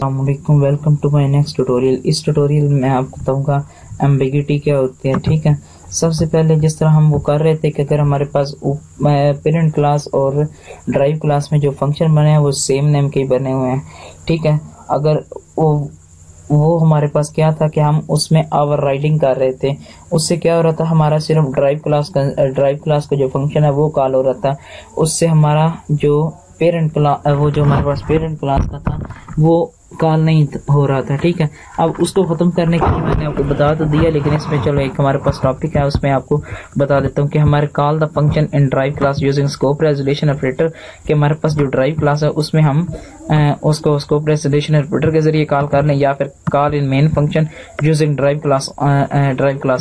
अस्सलामुअलैकुम, welcome to my next tutorial. इस tutorial में आपको बताऊंगा एम्बिगिटी क्या होती है। ठीक है, सबसे पहले जिस तरह हम वो कर रहे थे कि अगर हमारे पास पेरेंट क्लास और ड्राइव क्लास में जो फंक्शन बने हैं वो सेम नेम के ही बने हुए हैं। ठीक है, अगर वो हमारे पास क्या था कि हम उसमें ओवरराइडिंग कर रहे थे, उससे क्या हो रहा था, हमारा सिर्फ ड्राइव क्लास का जो फंक्शन है वो कॉल हो रहा था। उससे हमारा जो हमारे पास पेरेंट क्लास का था वो कॉल नहीं हो रहा था। ठीक है, अब उसको खत्म करने के लिए मैंने आपको बता तो दिया, लेकिन इसमें चलो एक हमारे पास टॉपिक है उसमें आपको बता देता हूँ कि हमारे call the function in drive class using scope resolution operator, कि हमारे पास जो ड्राइव क्लास है उसमें हम उसको स्कोप रेजोल्यूशन ऑपरेटर के जरिए कॉल कर लें, या फिर call in main function using drive class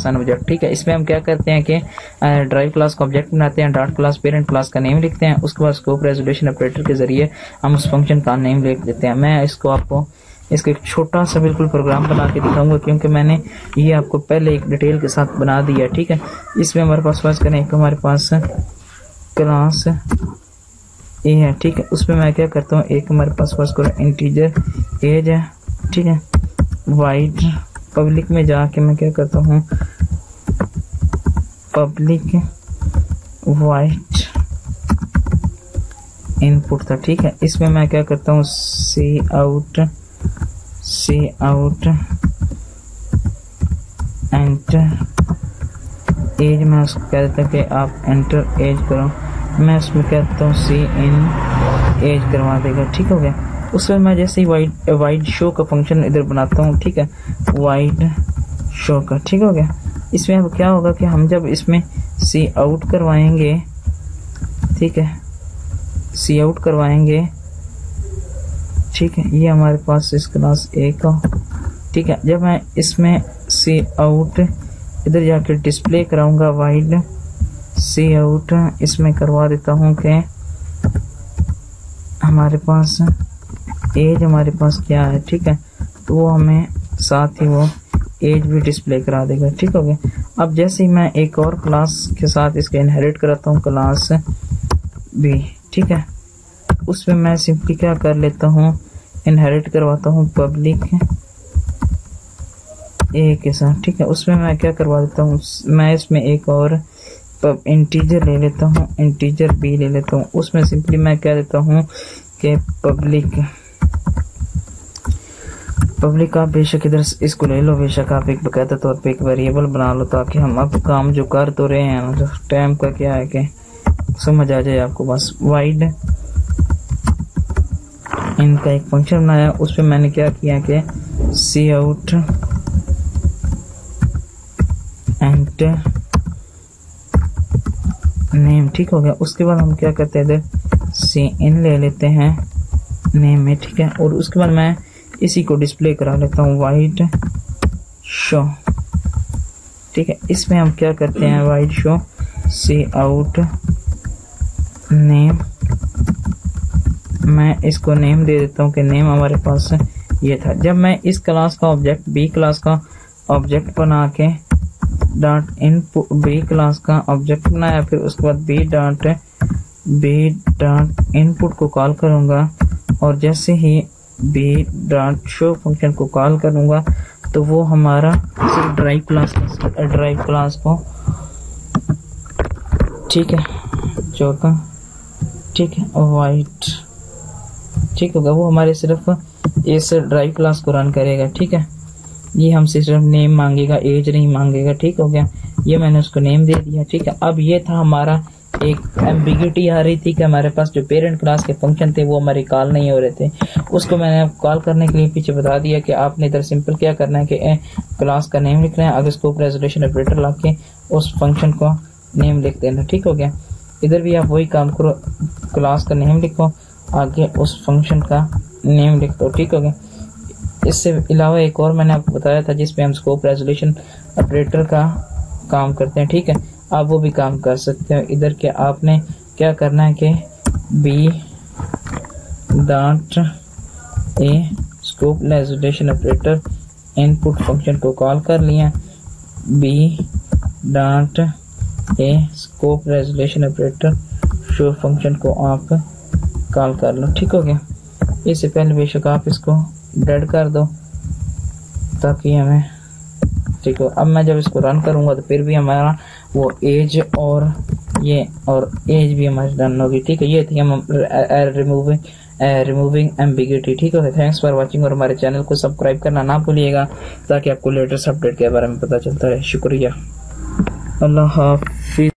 and object. ठीक है, इसमें हम क्या करते हैं कि ड्राइव क्लास का ऑब्जेक्ट बनाते हैं, डॉट क्लास पेरेंट क्लास का नेम लिखते हैं, उसके बाद स्कोप रेजोल्यूशन ऑपरेटर के जरिए हम उस फंक्शन का नेम लिख देते हैं। मैं इसको आपको इसका एक छोटा सा बिल्कुल प्रोग्राम बना के दिखाऊंगा, क्योंकि मैंने ये आपको पहले एक डिटेल के साथ बना दिया। ठीक है, इसमें हमारे पास फर्स्ट करें, एक हमारे पास क्लास ए है। ठीक है, उसमें मैं क्या करता हूँ, एक हमारे पास फर्स्ट करो इंटीजर एज है। ठीक है, वाइड पब्लिक में जाके मैं क्या करता हूँ, पब्लिक वाइड इनपुट था। ठीक है, इसमें मैं क्या करता हूँ, सी आउट एंटर एज, मैं उसको कह देता हूँ कि आप एंटर एज करो, मैं उसमें कहता हूँ सी इन एज करवा देगा। ठीक हो गया। उसमें मैं जैसे ही वाइड शो का फंक्शन इधर बनाता हूँ, ठीक है, वाइड शो का। ठीक हो गया। इसमें अब क्या होगा कि हम जब इसमें सी आउट करवाएंगे, ठीक है, सी आउट करवाएंगे, ठीक है, ये हमारे पास इस क्लास ए का। ठीक है, जब मैं इसमें सी आउट इधर जाकर डिस्प्ले कराऊंगा, वाइड सी आउट इसमें करवा देता हूँ कि हमारे पास एज हमारे पास क्या है। ठीक है, तो वो हमें साथ ही वो एज भी डिस्प्ले करा देगा। ठीक हो गया। अब जैसे ही मैं एक और क्लास के साथ इसके इनहेरिट कराता हूँ, क्लास बी, ठीक है, उसमें मैं सिंपली क्या कर लेता हूँ, इनहेरिट करवाता हूँ पब्लिक ए के साथ। ठीक है, उसमें मैं क्या करवा देता हूँ, मैं इसमें एक और इंटीजर ले लेता हूँ, इंटीजर बी ले लेता हूँ, उसमें सिंपली मैं कह देता हूँ कि पब्लिक आप बेशक इधर इसको ले लो, बेशक आप एक बकायदा तौर पे एक वेरिएबल बना लो, ताकि हम अब काम जो कर तो रहे हैं ना, टाइम का क्या है कि समझ आ जाए आपको। बस वाइड इनका एक फंक्शन बनाया, उसमें मैंने क्या किया कि सी आउट एंटर नेम। ठीक हो गया। उसके बाद हम क्या करते हैं, इधर सी इन ले लेते हैं नेम में। ठीक है, और उसके बाद मैं इसी को डिस्प्ले करा लेता हूँ, वाइड शो। ठीक है, इसमें हम क्या करते हैं, वाइड शो सी आउट नेम, मैं इसको नेम दे देता हूँ कि नेम हमारे पास ये था। जब मैं इस क्लास का ऑब्जेक्ट बी क्लास का ऑब्जेक्ट बना के डॉट इनपुट बी क्लास का ऑब्जेक्ट बनाया, फिर उसके बाद बी डॉट इनपुट को कॉल करूंगा, और जैसे ही बी डॉट शो फंक्शन को कॉल करूंगा तो वो हमारा सिर्फ ड्राइव क्लास को, ठीक है, चौका, ठीक है, वाइट, ठीक होगा, वो हमारे सिर्फ इस ड्राइव क्लास को रन करेगा। ठीक है, ये हमसे सिर्फ नेम मांगेगा, एज नहीं मांगेगा। ठीक हो गया, ये मैंने उसको नेम दे दिया। ठीक है, अब ये था हमारा एक एम्बिगिटी आ रही थी कि हमारे पास जो पेरेंट क्लास के फंक्शन थे वो हमारे कॉल नहीं हो रहे थे। उसको मैंने कॉल करने के लिए पीछे बता दिया कि आपने इधर सिंपल क्या करना है कि क्लास का नेम लिखना है, आगे स्कोप रेजोल्यूशन ऑपरेटर ला के उस फंक्शन को नेम लिख देना। ठीक हो गया। इधर भी आप वही काम करो, क्लास का नेम लिखो, आगे उस फंक्शन का नेम लिख दो। ठीक हो गया। इससे अलावा एक और मैंने आपको बताया था जिसपे हम स्कोप रेजोल्यूशन ऑपरेटर का काम करते हैं। ठीक है, आप वो भी काम कर सकते हो। इधर के आपने क्या करना है कि B dot A scope resolution operator input function को कॉल कर लिया, B dot A scope resolution operator function को आप कॉल कर लो। ठीक हो गया। इससे पहले बेशक आप इसको डेड कर दो ताकि हमें ठीक है। अब मैं जब इसको रन करूंगा तो फिर भी हमारा वो एज और ये और एज भी हमारी रन होगी। ठीक है, ये थी हम रिमूविंग एम्बिग्यूटी। ठीक है, थैंक्स फॉर वाचिंग और हमारे चैनल को सब्सक्राइब करना ना भूलिएगा ताकि आपको लेटेस्ट अपडेट के बारे में पता चलता रहे। शुक्रिया, अल्लाह हाफिज।